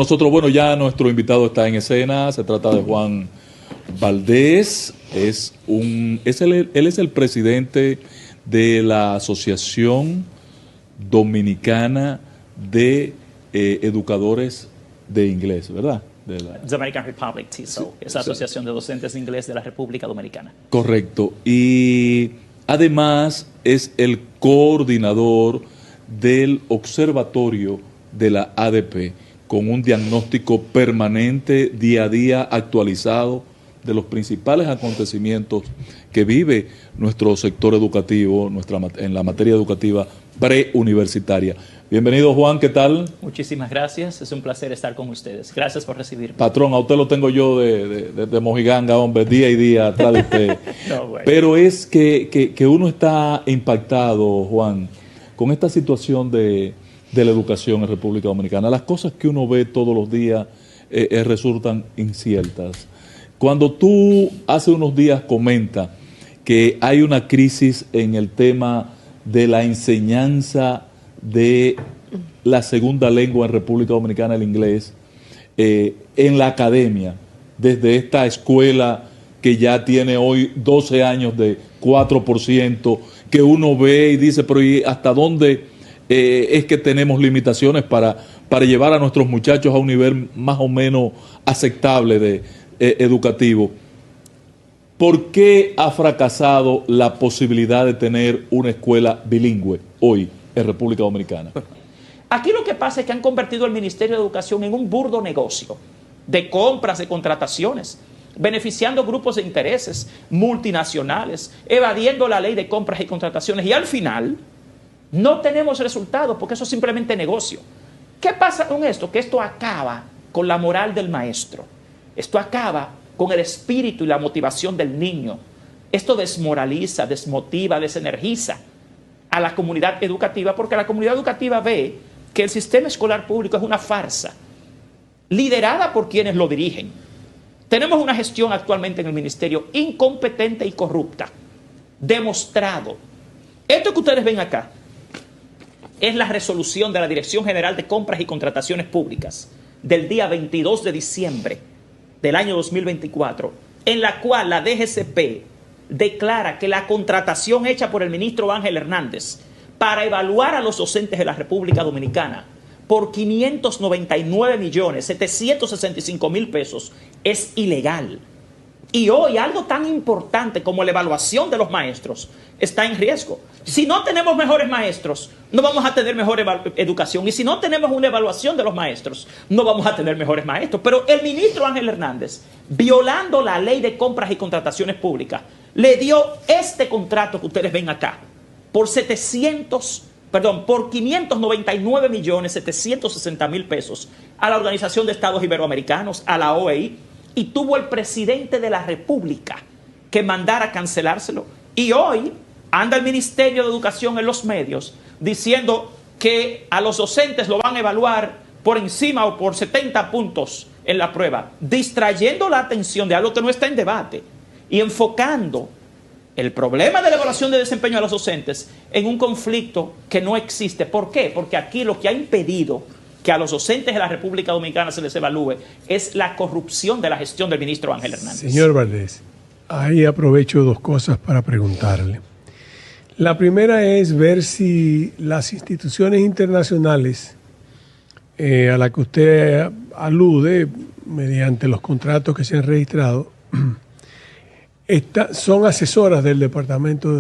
Nosotros, bueno, ya nuestro invitado está en escena, se trata de Juan Valdés, él es el presidente de la Asociación Dominicana de Educadores de Inglés, ¿verdad? The American Republic, TESOL, es la Asociación de Docentes de Inglés de la República Dominicana. Correcto, y además es el coordinador del observatorio de la ADP, con un diagnóstico permanente, día a día, actualizado, de los principales acontecimientos que vive nuestro sector educativo, en la materia educativa preuniversitaria. Bienvenido, Juan, ¿qué tal? Muchísimas gracias, es un placer estar con ustedes. Gracias por recibirme. Patrón, a usted lo tengo yo de mojiganga, hombre, día y día atrás de usted. No, bueno. Pero es que uno está impactado, Juan, con esta situación de la educación en República Dominicana. Las cosas que uno ve todos los días resultan inciertas. Cuando tú hace unos días comentas que hay una crisis en el tema de la enseñanza de la segunda lengua en República Dominicana, el inglés, en la academia, desde esta escuela que ya tiene hoy 12 años de 4%, que uno ve y dice, pero ¿y hasta dónde es que tenemos limitaciones para llevar a nuestros muchachos a un nivel más o menos aceptable educativo? ¿Por qué ha fracasado la posibilidad de tener una escuela bilingüe hoy en República Dominicana? Aquí lo que pasa es que han convertido el Ministerio de Educación en un burdo negocio de compras, de contrataciones, beneficiando grupos de intereses multinacionales, evadiendo la ley de compras y contrataciones, y al final no tenemos resultados porque eso es simplemente negocio. ¿Qué pasa con esto? Que esto acaba con la moral del maestro. Esto acaba con el espíritu y la motivación del niño. Esto desmoraliza, desmotiva, desenergiza a la comunidad educativa, porque la comunidad educativa ve que el sistema escolar público es una farsa, liderada por quienes lo dirigen. Tenemos una gestión actualmente en el ministerio incompetente y corrupta, demostrado. Esto que ustedes ven acá es la resolución de la Dirección General de Compras y Contrataciones Públicas del día 22 de diciembre del año 2024, en la cual la DGCP declara que la contratación hecha por el ministro Ángel Hernández para evaluar a los docentes de la República Dominicana por 599.765.000 pesos es ilegal. Y hoy algo tan importante como la evaluación de los maestros está en riesgo. Si no tenemos mejores maestros, no vamos a tener mejor educación. Y si no tenemos una evaluación de los maestros, no vamos a tener mejores maestros. Pero el ministro Ángel Hernández, violando la ley de compras y contrataciones públicas, le dio este contrato que ustedes ven acá por 599.760.000 pesos a la Organización de Estados Iberoamericanos, a la OEI, y tuvo el presidente de la República que mandar a cancelárselo. Y hoy anda el Ministerio de Educación en los medios diciendo que a los docentes lo van a evaluar por encima o por 70 puntos en la prueba, distrayendo la atención de algo que no está en debate y enfocando el problema de la evaluación de desempeño a los docentes en un conflicto que no existe. ¿Por qué? Porque aquí lo que ha impedido que a los docentes de la República Dominicana se les evalúe es la corrupción de la gestión del ministro Ángel Hernández. Señor Valdés, ahí aprovecho dos cosas para preguntarle. La primera es ver si las instituciones internacionales a las que usted alude mediante los contratos que se han registrado son asesoras del departamento,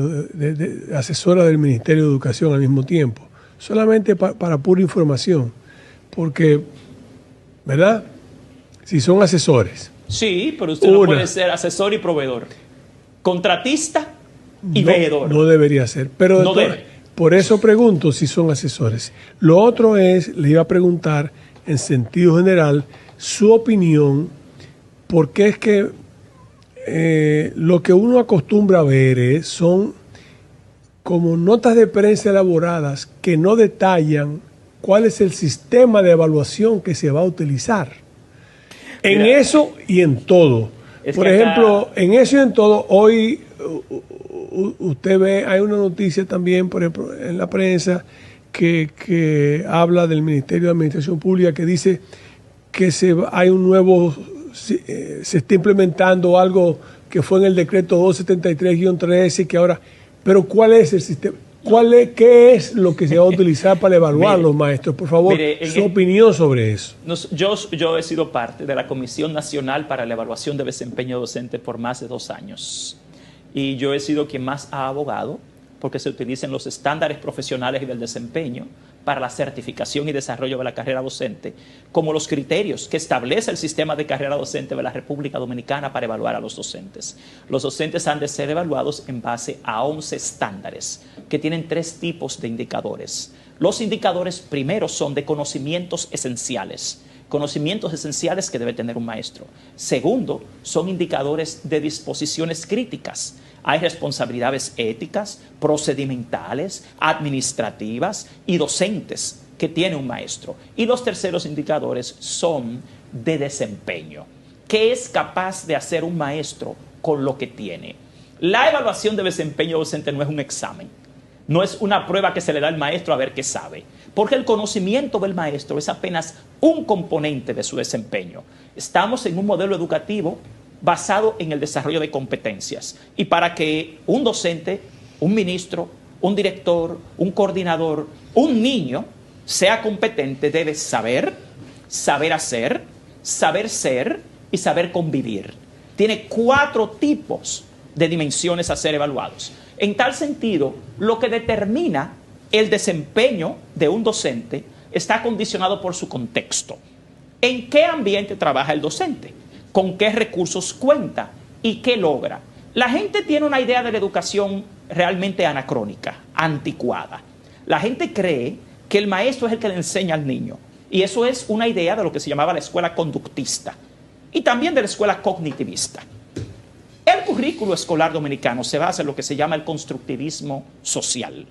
asesoras del Ministerio de Educación al mismo tiempo, solamente para pura información, porque, ¿verdad? Si son asesores. Sí, pero usted no puede ser asesor y proveedor, contratista y veedor. No debería ser, pero no debe. Por eso pregunto si son asesores. Lo otro es, le iba a preguntar en sentido general, su opinión, porque es que lo que uno acostumbra a ver son como notas de prensa elaboradas que no detallan cuál es el sistema de evaluación que se va a utilizar. En eso y en todo. Por ejemplo, en eso y en todo, hoy usted ve, hay una noticia también, por ejemplo, en la prensa que habla del Ministerio de Administración Pública que dice que hay un nuevo, se está implementando algo que fue en el decreto 273-13 que ahora, pero ¿cuál es el sistema? ¿Qué es lo que se va a utilizar para evaluar los maestros? Por favor, su opinión sobre eso. Yo he sido parte de la Comisión Nacional para la Evaluación de Desempeño Docente por más de 2 años. Y yo he sido quien más ha abogado porque se utilicen los estándares profesionales y del desempeño para la certificación y desarrollo de la carrera docente, como los criterios que establece el sistema de carrera docente de la República Dominicana para evaluar a los docentes. Los docentes han de ser evaluados en base a 11 estándares que tienen 3 tipos de indicadores. Los indicadores primeros son de conocimientos esenciales que debe tener un maestro. Segundo, son indicadores de disposiciones críticas. Hay responsabilidades éticas, procedimentales, administrativas y docentes que tiene un maestro. Y los terceros indicadores son de desempeño. ¿Qué es capaz de hacer un maestro con lo que tiene? La evaluación de desempeño docente no es un examen. No es una prueba que se le da al maestro a ver qué sabe, porque el conocimiento del maestro es apenas un componente de su desempeño. Estamos en un modelo educativo basado en el desarrollo de competencias. Y para que un docente, un ministro, un director, un coordinador, un niño sea competente, debe saber, saber hacer, saber ser y saber convivir. Tiene 4 tipos de dimensiones a ser evaluados. En tal sentido, lo que determina el desempeño de un docente está condicionado por su contexto. ¿En qué ambiente trabaja el docente? ¿Con qué recursos cuenta? ¿Y qué logra? La gente tiene una idea de la educación realmente anacrónica, anticuada. La gente cree que el maestro es el que le enseña al niño. Y eso es una idea de lo que se llamaba la escuela conductista y también de la escuela cognitivista. El currículo escolar dominicano se basa en lo que se llama el constructivismo social.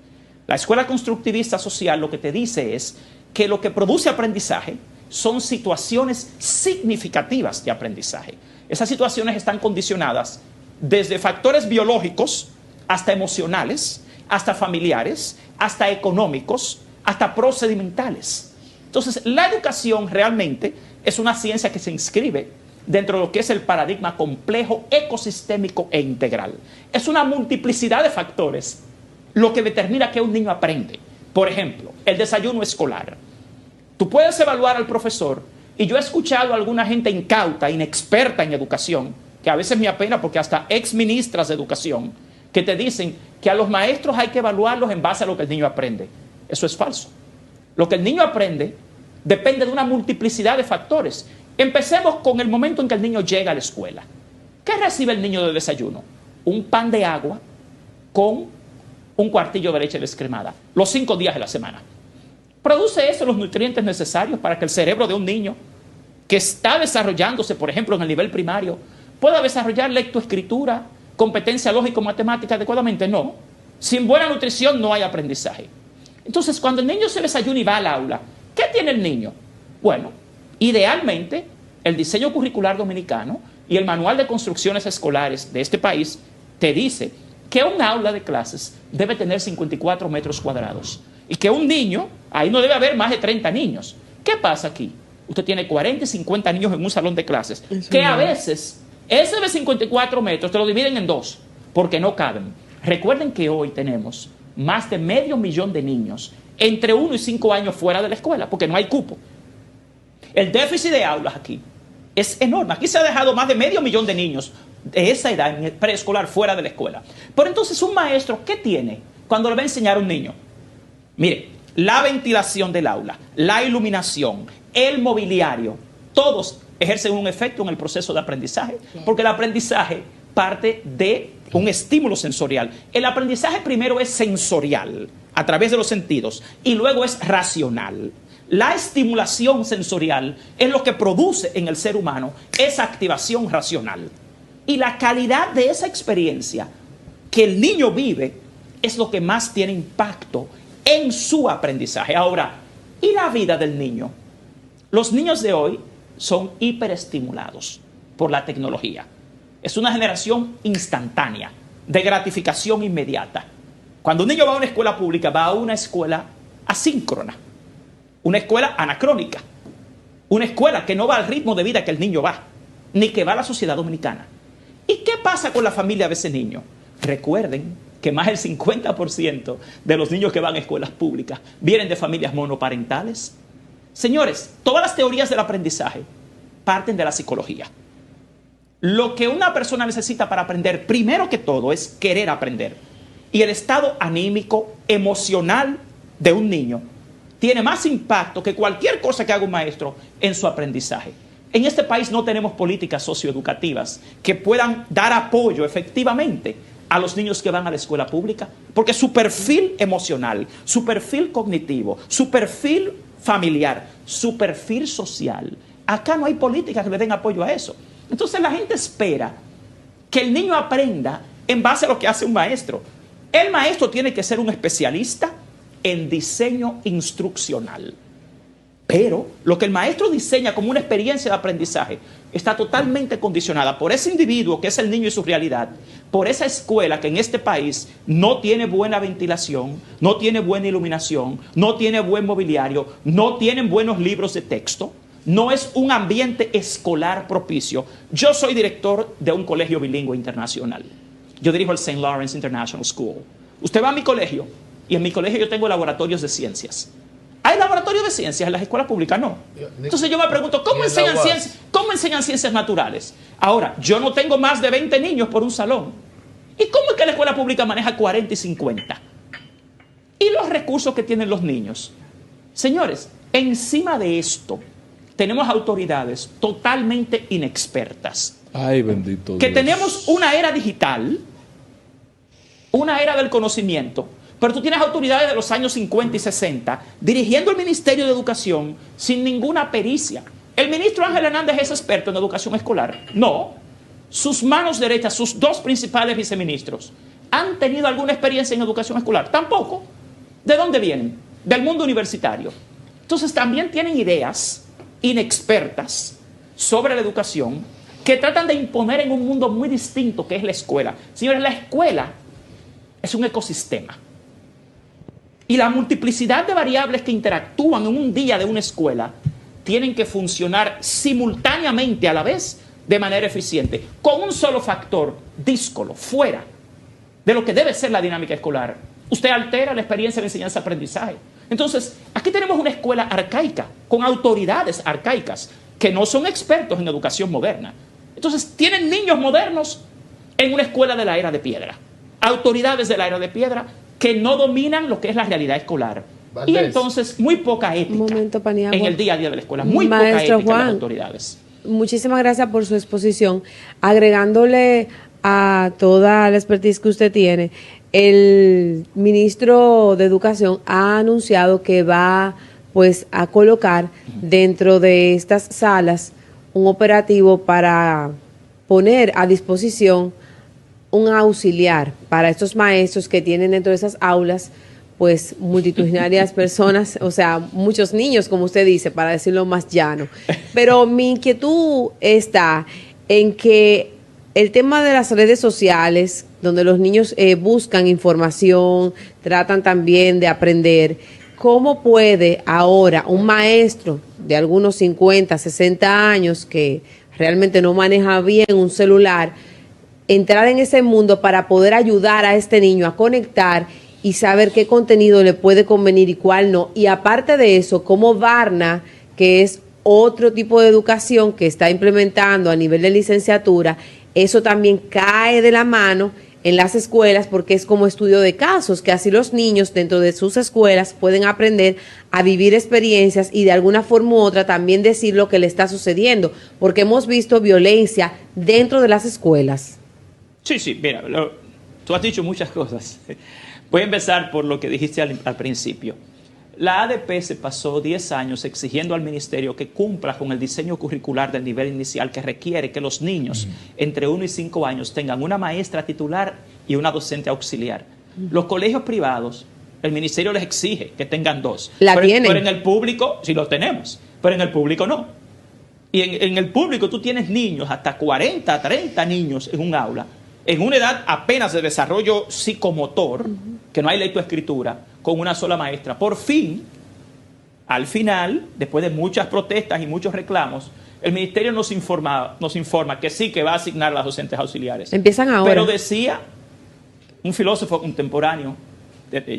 La escuela constructivista social lo que te dice es que lo que produce aprendizaje son situaciones significativas de aprendizaje. Esas situaciones están condicionadas desde factores biológicos hasta emocionales, hasta familiares, hasta económicos, hasta procedimentales. Entonces, la educación realmente es una ciencia que se inscribe dentro de lo que es el paradigma complejo, ecosistémico e integral. Es una multiplicidad de factores lo que determina que un niño aprende. Por ejemplo, el desayuno escolar. Tú puedes evaluar al profesor, y yo he escuchado a alguna gente incauta, inexperta en educación, que a veces me apena porque hasta exministras de educación, que te dicen que a los maestros hay que evaluarlos en base a lo que el niño aprende. Eso es falso. Lo que el niño aprende depende de una multiplicidad de factores. Empecemos con el momento en que el niño llega a la escuela. ¿Qué recibe el niño de desayuno? Un pan de agua con un cuartillo de leche descremada, los 5 días de la semana. ¿Produce eso los nutrientes necesarios para que el cerebro de un niño que está desarrollándose, por ejemplo, en el nivel primario, pueda desarrollar lectoescritura, competencia lógico-matemática adecuadamente? No. Sin buena nutrición no hay aprendizaje. Entonces, cuando el niño se desayuna y va al aula, ¿qué tiene el niño? Bueno, idealmente, el diseño curricular dominicano y el manual de construcciones escolares de este país te dice que un aula de clases debe tener 54 metros cuadrados y que un niño, ahí no debe haber más de 30 niños. ¿Qué pasa aquí? Usted tiene 40 y 50 niños en un salón de clases, que a veces ese de 54 metros te lo dividen en 2 porque no caben. Recuerden que hoy tenemos más de 500,000 de niños entre 1 y 5 años fuera de la escuela porque no hay cupo. El déficit de aulas aquí es enorme. Aquí se ha dejado más de 500,000 de niños de esa edad en el preescolar fuera de la escuela. Pero entonces un maestro, ¿qué tiene cuando le va a enseñar a un niño? Mire, la ventilación del aula, la iluminación, el mobiliario, todos ejercen un efecto en el proceso de aprendizaje, porque el aprendizaje parte de un estímulo sensorial. El aprendizaje primero es sensorial, a través de los sentidos, y luego es racional. La estimulación sensorial es lo que produce en el ser humano esa activación racional. Y la calidad de esa experiencia que el niño vive es lo que más tiene impacto en su aprendizaje. Ahora, ¿y la vida del niño? Los niños de hoy son hiperestimulados por la tecnología. Es una generación instantánea, de gratificación inmediata. Cuando un niño va a una escuela pública, va a una escuela asíncrona, una escuela anacrónica. Una escuela que no va al ritmo de vida que el niño va, ni que va a la sociedad dominicana. ¿Y qué pasa con la familia de ese niño? Recuerden que más del 50% de los niños que van a escuelas públicas vienen de familias monoparentales. Señores, todas las teorías del aprendizaje parten de la psicología. Lo que una persona necesita para aprender, primero que todo, es querer aprender. Y el estado anímico, emocional de un niño tiene más impacto que cualquier cosa que haga un maestro en su aprendizaje. En este país no tenemos políticas socioeducativas que puedan dar apoyo efectivamente a los niños que van a la escuela pública, porque su perfil emocional, su perfil cognitivo, su perfil familiar, su perfil social, acá no hay políticas que le den apoyo a eso. Entonces la gente espera que el niño aprenda en base a lo que hace un maestro. El maestro tiene que ser un especialista en diseño instruccional. Pero lo que el maestro diseña como una experiencia de aprendizaje está totalmente condicionada por ese individuo que es el niño y su realidad, por esa escuela que en este país no tiene buena ventilación, no tiene buena iluminación, no tiene buen mobiliario, no tienen buenos libros de texto, no es un ambiente escolar propicio. Yo soy director de un colegio bilingüe internacional. Yo dirijo el St. Lawrence International School. Usted va a mi colegio y en mi colegio yo tengo laboratorios de ciencias. ¿Hay laboratorios de ciencias en las escuelas públicas? No. Entonces yo me pregunto, ¿cómo enseñan ciencias naturales? Ahora, yo no tengo más de 20 niños por un salón. ¿Y cómo es que la escuela pública maneja 40 y 50? ¿Y los recursos que tienen los niños? Señores, encima de esto, tenemos autoridades totalmente inexpertas. Ay, bendito Que Dios. tenemos una era digital, una era del conocimiento, pero tú tienes autoridades de los años 50 y 60 dirigiendo el Ministerio de Educación sin ninguna pericia. ¿El ministro Ángel Hernández es experto en educación escolar? No. Sus manos derechas, sus dos principales viceministros, ¿han tenido alguna experiencia en educación escolar? Tampoco. ¿De dónde vienen? Del mundo universitario. Entonces también tienen ideas inexpertas sobre la educación que tratan de imponer en un mundo muy distinto que es la escuela. Señores, la escuela es un ecosistema. Y la multiplicidad de variables que interactúan en un día de una escuela tienen que funcionar simultáneamente a la vez de manera eficiente, con un solo factor díscolo, fuera de lo que debe ser la dinámica escolar. Usted altera la experiencia de enseñanza-aprendizaje. Entonces, aquí tenemos una escuela arcaica, con autoridades arcaicas, que no son expertos en educación moderna. Entonces, tienen niños modernos en una escuela de la era de piedra, autoridades de la era de piedra que no dominan lo que es la realidad escolar. Valdés. Y entonces, muy poca ética en el día a día de la escuela, muy Maestro poca ética en Juan, las autoridades. Muchísimas gracias por su exposición. Agregándole a toda la expertise que usted tiene, el ministro de Educación ha anunciado que va pues a colocar dentro de estas salas un operativo para poner a disposición un auxiliar para estos maestros que tienen dentro de esas aulas pues multitudinarias personas, o sea, muchos niños, como usted dice, para decirlo más llano. Pero mi inquietud está en que el tema de las redes sociales, donde los niños buscan información, tratan también de aprender, ¿cómo puede ahora un maestro de algunos 50, 60 años que realmente no maneja bien un celular, entrar en ese mundo para poder ayudar a este niño a conectar y saber qué contenido le puede convenir y cuál no? Y aparte de eso, cómo Barna, que es otro tipo de educación que está implementando a nivel de licenciatura, eso también cae de la mano en las escuelas porque es como estudio de casos, que así los niños dentro de sus escuelas pueden aprender a vivir experiencias y de alguna forma u otra también decir lo que le está sucediendo, porque hemos visto violencia dentro de las escuelas. Sí, mira, tú has dicho muchas cosas. Voy a empezar por lo que dijiste al principio. La ADP se pasó 10 años exigiendo al ministerio que cumpla con el diseño curricular del nivel inicial que requiere que los niños entre 1 y 5 años tengan una maestra titular y una docente auxiliar. Los colegios privados, el ministerio les exige que tengan 2. ¿Tienen? Pero en el público sí los tenemos, pero en el público no. Y en el público tú tienes niños, hasta 40, 30 niños en un aula, en una edad apenas de desarrollo psicomotor, que no hay lectoescritura, con una sola maestra. Por fin, Al final, después de muchas protestas y muchos reclamos, el ministerio nos informa que sí, que va a asignar a las docentes auxiliares. Empiezan ahora. Pero decía un filósofo contemporáneo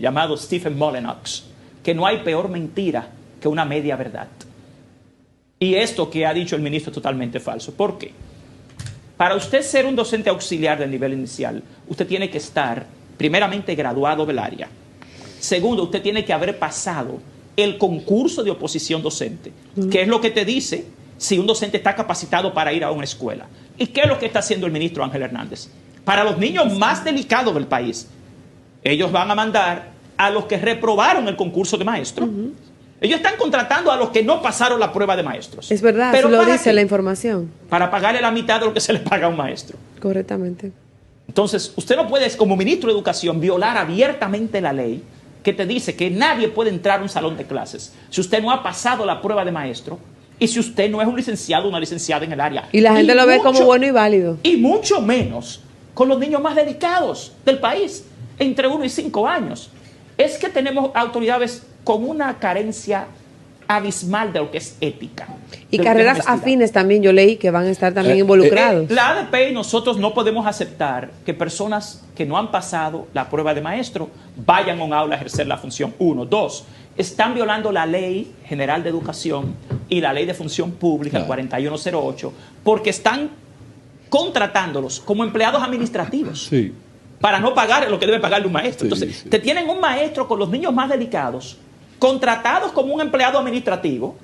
llamado Stephen Molenox que no hay peor mentira que una media verdad. Y esto que ha dicho el ministro es totalmente falso. ¿Por qué? Para usted ser un docente auxiliar del nivel inicial, usted tiene que estar primeramente graduado del área. Segundo, usted tiene que haber pasado el concurso de oposición docente, que es lo que te dice si un docente está capacitado para ir a una escuela. ¿Y qué es lo que está haciendo el ministro Ángel Hernández? Para los niños más delicados del país, ellos van a mandar a los que reprobaron el concurso de maestro. Ellos están contratando a los que no pasaron la prueba de maestros. Es verdad, pero eso lo dice qué? la información. Para pagarle la mitad de lo que se le paga a un maestro. Correctamente. Entonces, usted no puede, como ministro de Educación, violar abiertamente la ley que te dice que nadie puede entrar a un salón de clases si usted no ha pasado la prueba de maestro y si usted no es un licenciado o una licenciada en el área. Y la gente lo ve como bueno y válido. Y mucho menos con los niños más delicados del país, entre 1 y 5 años. Es que tenemos autoridades con una carencia abismal de lo que es ética. Y carreras afines también, yo leí que van a estar también involucrados. La ADP y nosotros no podemos aceptar que personas que no han pasado la prueba de maestro vayan a un aula a ejercer la función. 1. 2. Están violando la Ley General de Educación y la Ley de Función Pública, el 4108, porque están contratándolos como empleados administrativos. Sí. Para no pagar lo que debe pagarle un maestro. Sí, Entonces, sí. te tienen un maestro con los niños más delicados, contratados como un empleado administrativo,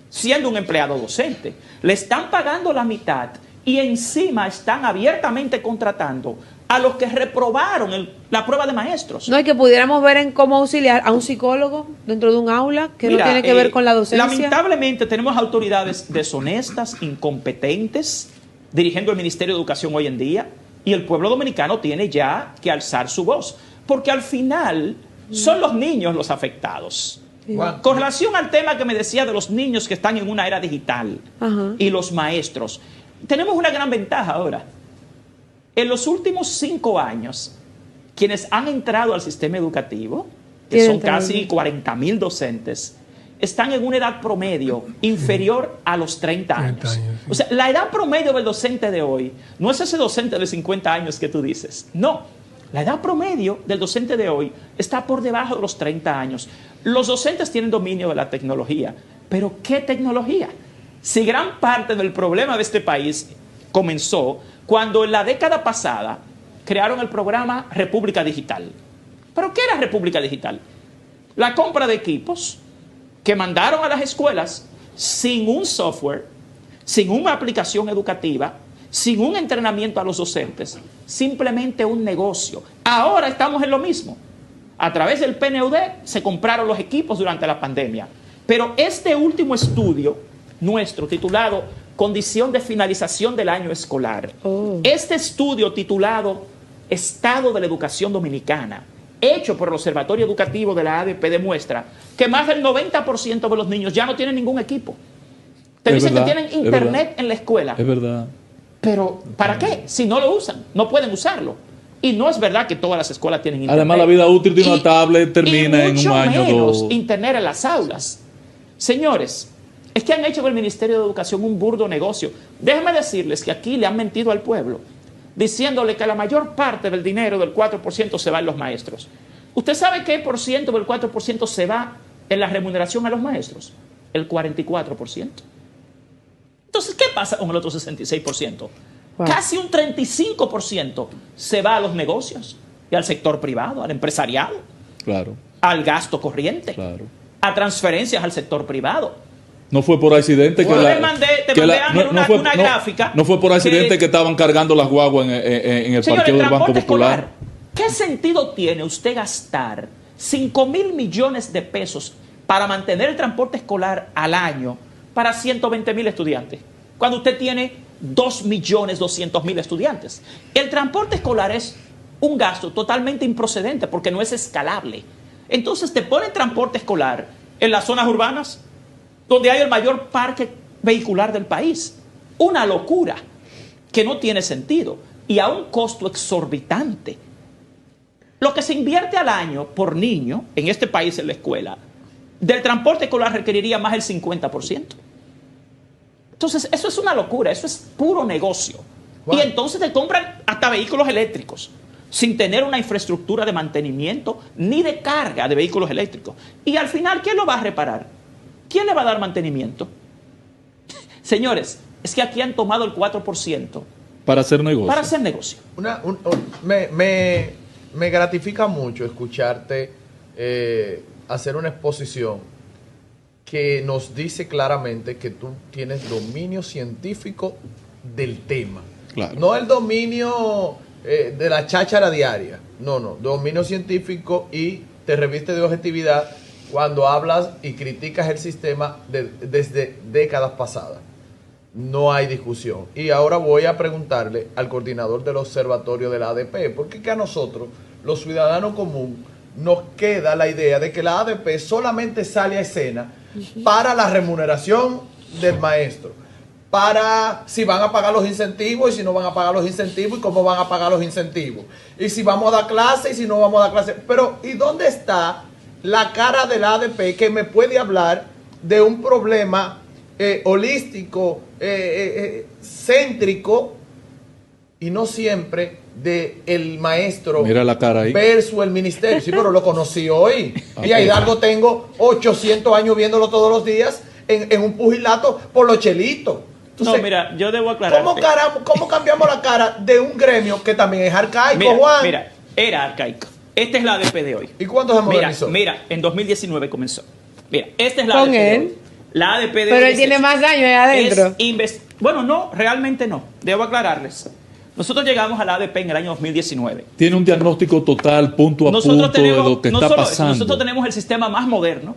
siendo un empleado docente. Le están pagando la mitad y encima están abiertamente contratando a los que reprobaron la prueba de maestros. No, y que pudiéramos ver en cómo auxiliar a un psicólogo dentro de un aula que Mira, no tiene que ver con la docencia. Lamentablemente tenemos autoridades deshonestas, incompetentes, dirigiendo el Ministerio de Educación hoy en día, y el pueblo dominicano tiene ya que alzar su voz, porque al final son los niños los afectados. Con relación al tema que me decía de los niños que están en una era digital y los maestros, tenemos una gran ventaja ahora. En los últimos 5 años, quienes han entrado al sistema educativo, que son casi 40.000 docentes, están en una edad promedio inferior a los 30 años. O sea, la edad promedio del docente de hoy no es ese docente de 50 años que tú dices. No, la edad promedio del docente de hoy está por debajo de los 30 años. Los docentes tienen dominio de la tecnología, pero ¿qué tecnología? Si gran parte del problema de este país comenzó cuando en la década pasada crearon el programa República Digital. ¿Pero qué era República Digital? La compra de equipos que mandaron a las escuelas sin un software, sin una aplicación educativa, sin un entrenamiento a los docentes, simplemente un negocio. Ahora estamos en lo mismo. A través del PNUD se compraron los equipos durante la pandemia. Pero este último estudio nuestro, titulado Condición de finalización del año escolar, este estudio titulado Estado de la Educación Dominicana, hecho por el Observatorio Educativo de la ADP, demuestra que más del 90% de los niños ya no tienen ningún equipo. Te dicen que tienen internet en la escuela. Es verdad. Pero, ¿para qué? Si no lo usan, no pueden usarlo. Y no es verdad que todas las escuelas tienen internet. Además, la vida útil de una tablet termina en un año o menos dos. internet en las aulas. Señores, es que han hecho del Ministerio de Educación un burdo negocio. Déjenme decirles que aquí le han mentido al pueblo, diciéndole que la mayor parte del dinero del 4% se va en los maestros. ¿Usted sabe qué por ciento del 4% se va en la remuneración a los maestros? El 44%. Entonces, ¿qué pasa con el otro 66%? Wow. Casi un 35% se va a los negocios y al sector privado, al empresariado, claro, al gasto corriente, claro, a transferencias al sector privado. No fue por accidente que una gráfica. No fue por accidente que estaban cargando las guaguas en el parqueo del Banco Popular. Escolar, ¿qué sentido tiene usted gastar 5.000 millones de pesos para mantener el transporte escolar al año para 120.000 estudiantes? Cuando usted tiene 2.200.000 estudiantes. El transporte escolar es un gasto totalmente improcedente porque no es escalable. Entonces te ponen transporte escolar en las zonas urbanas donde hay el mayor parque vehicular del país. Una locura que no tiene sentido y a un costo exorbitante. Lo que se invierte al año por niño en este país en la escuela del transporte escolar requeriría más del 50%. Entonces, eso es una locura, eso es puro negocio. Juan. Y entonces te compran hasta vehículos eléctricos, sin tener una infraestructura de mantenimiento ni de carga de vehículos eléctricos. Y al final, ¿quién lo va a reparar? ¿Quién le va a dar mantenimiento? Señores, es que aquí han tomado el 4% Para hacer negocio. para hacer negocio. Me gratifica mucho escucharte hacer una exposición que nos dice claramente que tú tienes dominio científico del tema. Claro. No el dominio de la cháchara diaria. No, dominio científico, y te reviste de objetividad cuando hablas y criticas el sistema desde décadas pasadas. No hay discusión. Y ahora voy a preguntarle al coordinador del observatorio de la ADP, porque que a nosotros, los ciudadanos comunes, nos queda la idea de que la ADP solamente sale a escena para la remuneración del maestro, para si van a pagar los incentivos y si no van a pagar los incentivos y cómo van a pagar los incentivos, y si vamos a dar clase y si no vamos a dar clase. Pero ¿y dónde está la cara de la ADP que me puede hablar de un problema holístico, céntrico, y no siempre de el maestro? Mira la cara ahí. Versus el ministerio? Sí, pero lo conocí hoy. Y a Hidalgo tengo 800 años viéndolo todos los días en un pugilato por los chelitos. Entonces, No, mira, yo debo aclarar. ¿cómo cambiamos la cara de un gremio que también es arcaico, Juan? Mira, era arcaico. Esta es la ADP de hoy. ¿Y cuándo se modernizó? Mira, en 2019 comenzó. Mira, esta es la Con ADP de él. hoy. La ADP de Pero hoy él es tiene esta. más años ahí adentro. Bueno, no, realmente no. Debo aclararles. Nosotros llegamos a la ADP en el año 2019. Tiene un diagnóstico total, punto a punto, de lo que no está solo eso, pasando. nosotros tenemos el sistema más moderno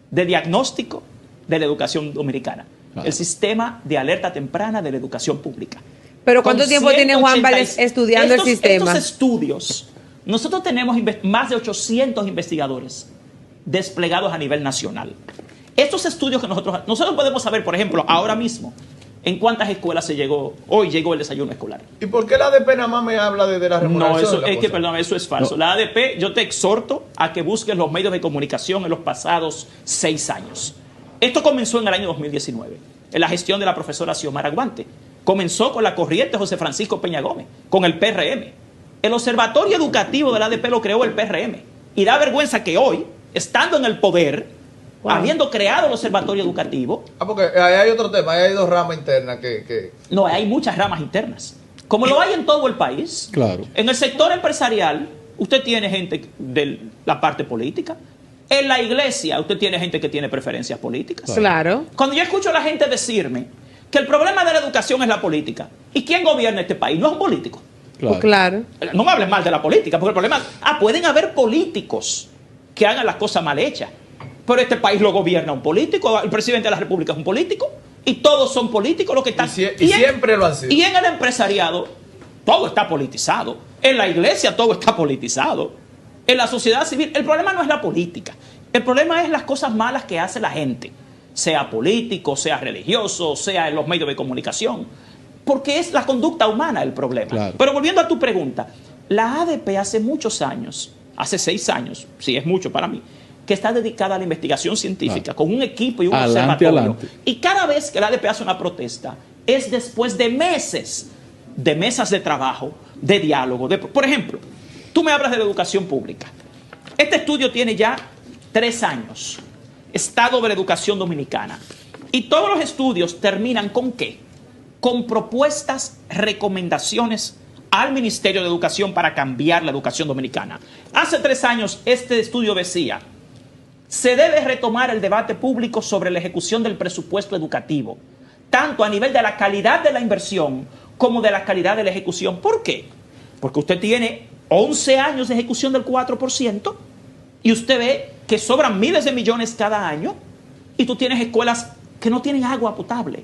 de diagnóstico de la educación dominicana. Claro. El sistema de alerta temprana de la educación pública. Pero ¿cuánto Con tiempo tiene Juan 180 Valdés estudiando el sistema? Estos estudios, nosotros tenemos más de 800 investigadores desplegados a nivel nacional. Estos estudios que nosotros podemos saber, por ejemplo, ahora mismo, en cuántas escuelas hoy llegó el desayuno escolar. ¿Y por qué la ADP nada más me habla de la remuneración? No, eso, de la es que, cosa? perdón, eso es falso. No. La ADP, yo te exhorto a que busques los medios de comunicación en los pasados 6 años. Esto comenzó en el año 2019, en la gestión de la profesora Xiomara Guante. Comenzó con la corriente José Francisco Peña Gómez, con el PRM. El Observatorio Educativo de la ADP lo creó el PRM. Y da vergüenza que hoy, estando en el poder, habiendo creado el Observatorio Educativo... Porque ahí hay otro tema, ahí hay dos ramas internas que... No, hay muchas ramas internas. Como lo hay en todo el país. Claro. En el sector empresarial, usted tiene gente de la parte política. En la iglesia, usted tiene gente que tiene preferencias políticas. Claro. Cuando yo escucho a la gente decirme que el problema de la educación es la política, ¿y quién gobierna este país? No es un político. Claro. Claro. No me hables mal de la política, porque el problema... pueden haber políticos que hagan las cosas mal hechas, pero este país lo gobierna un político, el presidente de la República es un político, y todos son políticos los que están... Y siempre lo han sido. Y en el empresariado, todo está politizado. En la iglesia, todo está politizado. En la sociedad civil, el problema no es la política. El problema es las cosas malas que hace la gente, sea político, sea religioso, sea en los medios de comunicación, porque es la conducta humana el problema. Claro. Pero volviendo a tu pregunta, la ADP hace muchos años, hace 6 años, sí es mucho para mí, que está dedicada a la investigación científica, con un equipo y un observatorio. Adelante. Y cada vez que la ADP hace una protesta, es después de meses de mesas de trabajo, de diálogo. Por ejemplo, tú me hablas de la educación pública. Este estudio tiene ya 3 años. Estado de la educación dominicana. Y todos los estudios terminan ¿con qué? Con propuestas, recomendaciones al Ministerio de Educación para cambiar la educación dominicana. Hace 3 años este estudio decía: se debe retomar el debate público sobre la ejecución del presupuesto educativo, tanto a nivel de la calidad de la inversión como de la calidad de la ejecución. ¿Por qué? Porque usted tiene 11 años de ejecución del 4% y usted ve que sobran miles de millones cada año, y tú tienes escuelas que no tienen agua potable,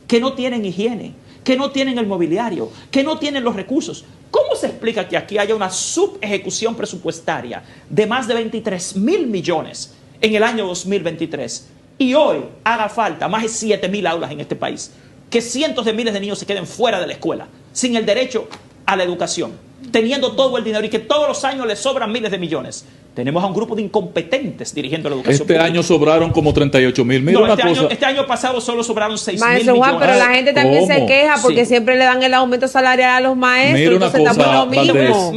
que no tienen higiene, que no tienen el mobiliario, que no tienen los recursos. ¿Cómo se explica que aquí haya una subejecución presupuestaria de más de 23.000 millones en el año 2023 y hoy haga falta más de 7.000 aulas en este país, que cientos de miles de niños se queden fuera de la escuela, sin el derecho a la educación, teniendo todo el dinero, y que todos los años les sobran miles de millones? Tenemos a un grupo de incompetentes dirigiendo la educación Este pública. año sobraron como 38.000. Mira No, una este, cosa. este año pasado solo sobraron 6.000 Maestro Juan, millones. pero la gente también se ¿Cómo? queja porque Sí. siempre le dan el aumento salarial a los maestros. Mira una Entonces estamos cosa, en lo Valdés. mismo.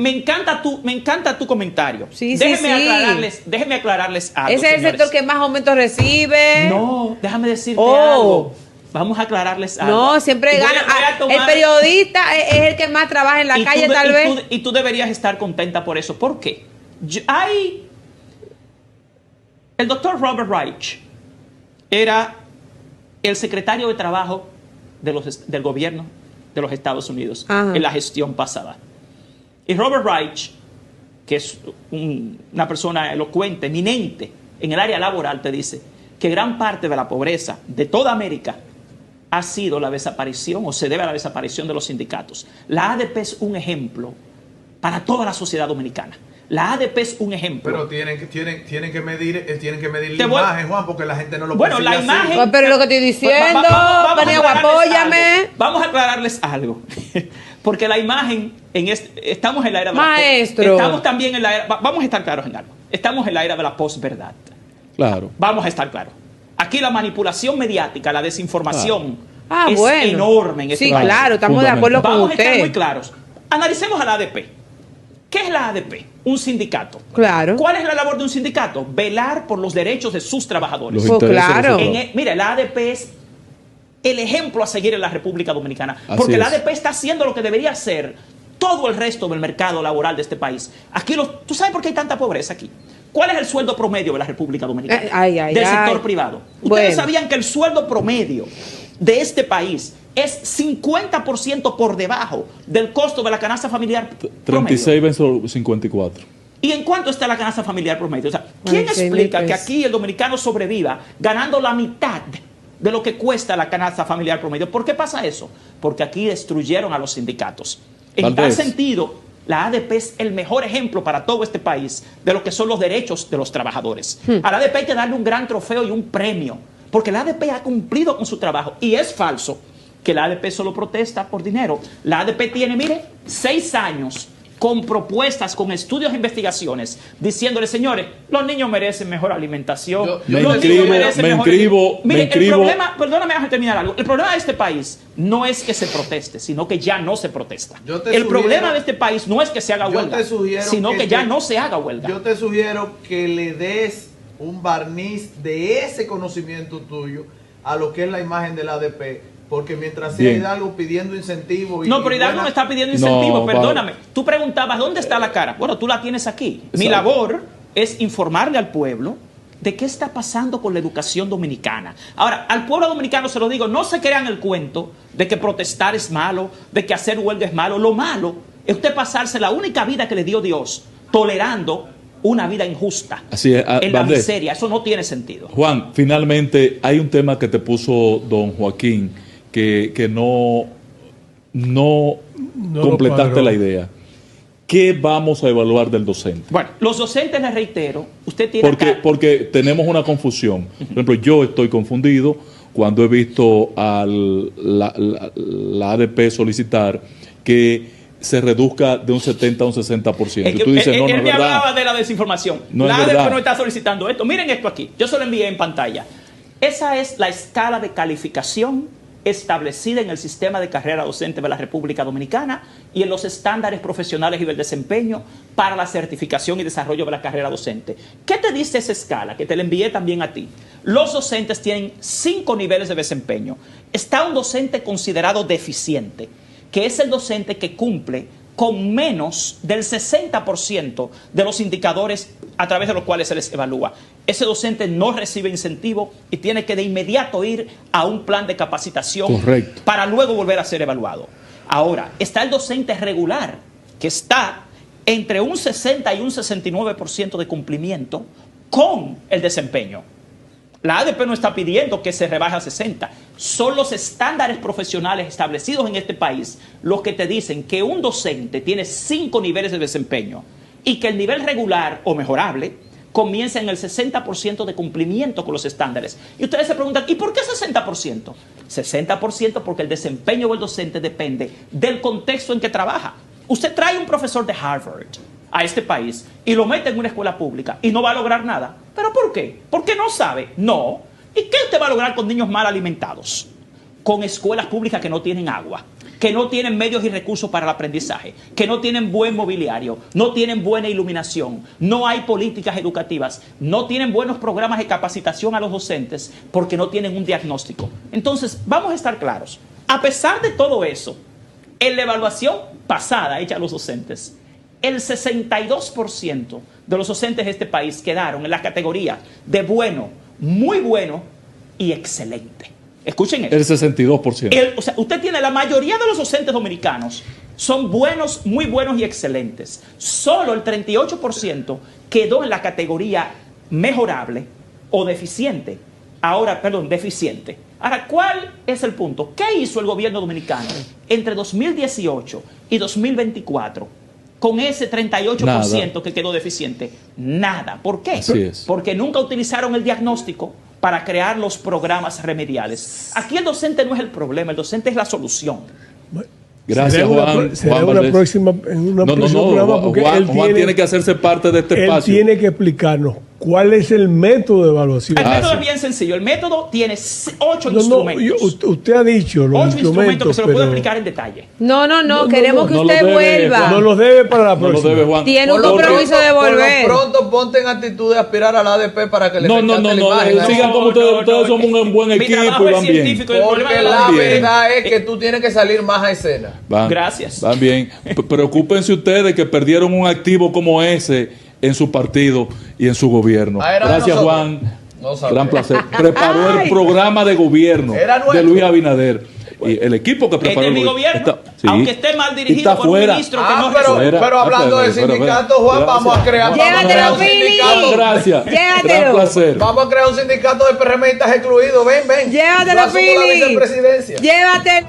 Me encanta tu comentario. Sí, sí, sí. Déjeme aclararles algo. Ese es el señores. sector que más aumentos recibe. No, déjame decirte Oh. algo. Vamos a aclararles algo. No, siempre Y voy a- gana. voy a El tomar- periodista es el que más trabaja en la y calle, tú de- tal y vez. tú- y tú deberías estar contenta por eso. ¿Por qué? El doctor Robert Reich era el secretario de Trabajo del gobierno de los Estados Unidos Ajá. en la gestión pasada. Y Robert Reich, que es una persona elocuente, eminente en el área laboral, te dice que gran parte de la pobreza de toda América ha sido la desaparición o se debe a la desaparición de los sindicatos. La ADP es un ejemplo para toda la sociedad dominicana. La ADP es un ejemplo. Pero tienen que medir Te la voy- imagen, Juan, porque la gente no lo Bueno, percibe la así. imagen... Pues, pero lo que estoy diciendo, a Paniagua, aclararles apóyame. algo. Vamos a aclararles algo. Porque la imagen, estamos en la era de Maestro. estamos también en la era... Vamos a estar claros en algo. Estamos en la era de la posverdad. Claro. Vamos a estar claros. Aquí la manipulación mediática, la desinformación es bueno. enorme en este Sí, país. claro, estamos de acuerdo con Vamos a estar muy usted. claros. Analicemos a la ADP. ¿Qué es la ADP? Un sindicato. Claro. ¿Cuál es la labor de un sindicato? Velar por los derechos de sus trabajadores. Los Pues intereses de claro. los trabajadores. Mire, la ADP es el ejemplo a seguir en la República Dominicana. Así Porque la es. ADP está haciendo lo que debería hacer todo el resto del mercado laboral de este país. Aquí ¿tú sabes por qué hay tanta pobreza aquí? ¿Cuál es el sueldo promedio de la República Dominicana? Del sector privado. Ustedes Bueno. sabían que el sueldo promedio de este país es 50% por debajo del costo de la canasta familiar promedio. 36 versus 54. ¿Y en cuánto está la canasta familiar promedio? O sea, ¿quién 26.000 explica que pesos. aquí el dominicano sobreviva ganando la mitad de lo que cuesta la canasta familiar promedio? ¿Por qué pasa eso? Porque aquí destruyeron a los sindicatos. En tal Valdés. sentido, la ADP es el mejor ejemplo para todo este país de lo que son los derechos de los trabajadores. A la ADP hay que darle un gran trofeo y un premio, porque la ADP ha cumplido con su trabajo. Y es falso que la ADP solo protesta por dinero. La ADP tiene, mire, 6 años con propuestas, con estudios e investigaciones, diciéndole, señores, los niños merecen mejor alimentación. Yo los te niños inscribo, merecen me mejor- inscribo, Mire, me inscribo. el problema, perdóname, déjame terminar algo. El problema de este país no es que se proteste, sino que ya no se protesta. Yo te El sugiero- problema de este país no es que se haga yo huelga, te sugiero sino que, que ya te- no se haga huelga. Yo te sugiero que le des un barniz de ese conocimiento tuyo a lo que es la imagen del ADP, porque mientras sea Bien. Hidalgo pidiendo incentivos y No, pero Hidalgo buena- me está pidiendo incentivos, No, perdóname. Tú preguntabas, ¿dónde está la cara? Bueno, tú la tienes aquí. Mi Exacto. labor es informarle al pueblo de qué está pasando con la educación dominicana. Ahora, al pueblo dominicano se lo digo, no se crean el cuento de que protestar es malo, de que hacer huelga es malo. Lo malo es usted pasarse la única vida que le dio Dios tolerando una vida injusta. Así es, en la Valdés. miseria. Eso no tiene sentido. Juan, finalmente hay un tema que te puso don Joaquín que no No lo completaste cuadró. la idea. ¿Qué vamos a evaluar del docente? Bueno, los docentes, les reitero, usted tiene Porque tenemos una confusión. Por ejemplo, yo estoy confundido cuando he visto a la ADP solicitar que se reduzca de un 70 a un 60%. Es Y que tú dices, no, no él es me verdad. hablaba de la desinformación. No la es ADP verdad. no está solicitando esto. Miren esto aquí. Yo se lo envié en pantalla. Esa es la escala de calificación establecida en el sistema de carrera docente de la República Dominicana y en los estándares profesionales y del desempeño para la certificación y desarrollo de la carrera docente. ¿Qué te dice esa escala? Que te la envié también a ti. Los docentes tienen 5 niveles de desempeño. Está un docente considerado deficiente, que es el docente que cumple con menos del 60% de los indicadores a través de los cuales se les evalúa. Ese docente no recibe incentivo y tiene que de inmediato ir a un plan de capacitación. Correcto. Para luego volver a ser evaluado. Ahora, está el docente regular, que está entre un 60 y un 69% de cumplimiento con el desempeño. La ADP no está pidiendo que se rebaje a 60. Son los estándares profesionales establecidos en este país los que te dicen que un docente tiene 5 niveles de desempeño y que el nivel regular o mejorable comienza en el 60% de cumplimiento con los estándares. Y ustedes se preguntan, ¿y por qué 60%? 60% porque el desempeño del docente depende del contexto en que trabaja. Usted trae un profesor de Harvard a este país y lo mete en una escuela pública y no va a lograr nada. ¿Pero por qué? ¿Porque no sabe? No. ¿Y qué usted va a lograr con niños mal alimentados? Con escuelas públicas que no tienen agua, que no tienen medios y recursos para el aprendizaje, que no tienen buen mobiliario, no tienen buena iluminación, no hay políticas educativas, no tienen buenos programas de capacitación a los docentes porque no tienen un diagnóstico. Entonces, vamos a estar claros. A pesar de todo eso, en la evaluación pasada hecha a los docentes, el 62% de los docentes de este país quedaron en la categoría de bueno, muy bueno y excelente. Escuchen esto. El 62%. O sea, usted tiene la mayoría de los docentes dominicanos son buenos, muy buenos y excelentes. Solo el 38% quedó en la categoría mejorable o deficiente. Deficiente. Ahora, ¿cuál es el punto? ¿Qué hizo el gobierno dominicano entre 2018 y 2024? Con ese 38% que quedó deficiente. Nada. ¿Por qué? Así es. Porque nunca utilizaron el diagnóstico para crear los programas remediales. Aquí el docente no es el problema, el docente es la solución. Gracias, Juan. Será Juan una Valdés. próxima, en una próxima programa porque Juan tiene que hacerse parte de este él espacio. tiene que explicarnos cuál es el método de evaluación. El método sí. es bien sencillo. El método tiene 8 instrumentos. Usted ha dicho los 8 instrumentos que se lo puedo pero explicar en detalle. No, queremos que no usted lo debe, vuelva. Juan. no los debe para la No lo próxima. debe, Juan. Tiene un Por lo compromiso de pronto- volver. Por lo pronto ponte en actitud de aspirar a la ADP para que le No, encante la imagen. sigan como ustedes. Ustedes somos un buen Mi equipo trabajo y es van bien. científico y el problema Porque es la bien. verdad es que tú tienes que salir más a escena. Gracias. Van bien. Preocúpense ustedes que perdieron un activo como ese en su partido y en su gobierno. Ah, era de Gracias, nosotros. Juan. No sabía. Gran placer. Preparó el programa de gobierno Era de nuestro. Luis Abinader. Y el equipo que Este preparó es mi el gobierno, sí. aunque esté mal Está dirigido por un fuera. ministro que no Pero, Fuera. pero hablando del Espera. sindicato, Juan, vamos a crear, Llévatelo, un Pili. sindicato. Gracias. Llévatelo. Gran placer. Vamos a crear un sindicato de PRMistas excluidos. Ven. Llévatelo, Yo asumo la Pili. vicepresidencia. Llévatelo.